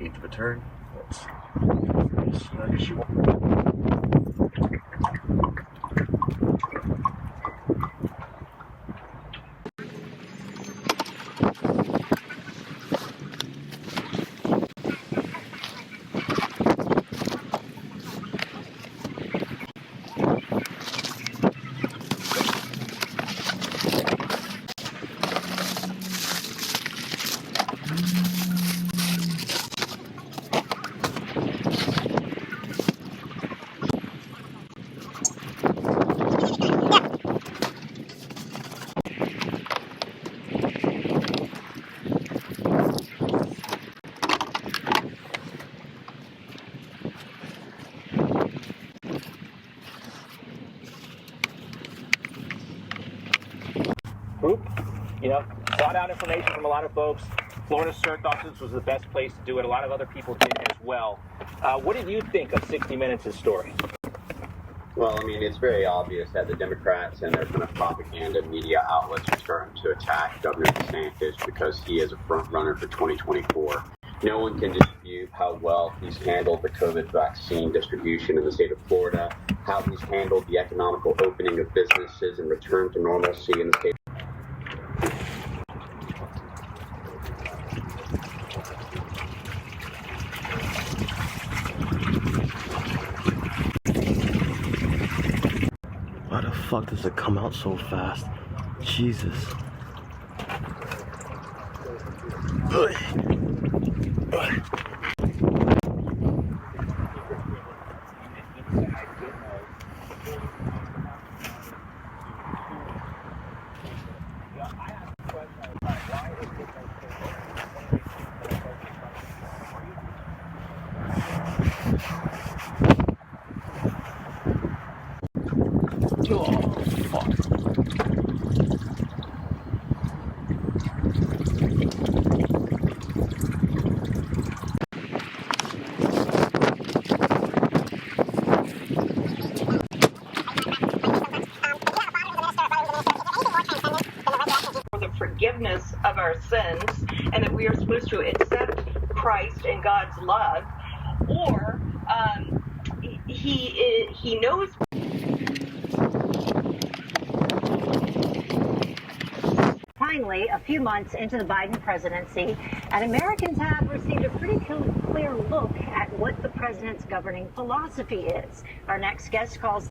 Each return. Let's snug as you want. Group, sought out information from a lot of folks. Florida CERT thought this was the best place to do it. A lot of other people did as well. What did you think of 60 Minutes' story? Well, I mean, it's very obvious that the Democrats and their kind of propaganda media outlets are starting to attack Governor DeSantis because he is a front runner for 2024. No one can dispute how well he's handled the COVID vaccine distribution in the state of Florida, how he's handled the economical opening of businesses and return to normalcy in the state. Why the fuck does it come out so fast? Jesus. Ugh. Ugh. Oh, fuck. For the forgiveness of our sins, and that we are supposed to accept Christ and God's love, or he knows. Finally, a few months into the Biden presidency, and Americans have received a pretty clear look at what the president's governing philosophy is. Our next guest calls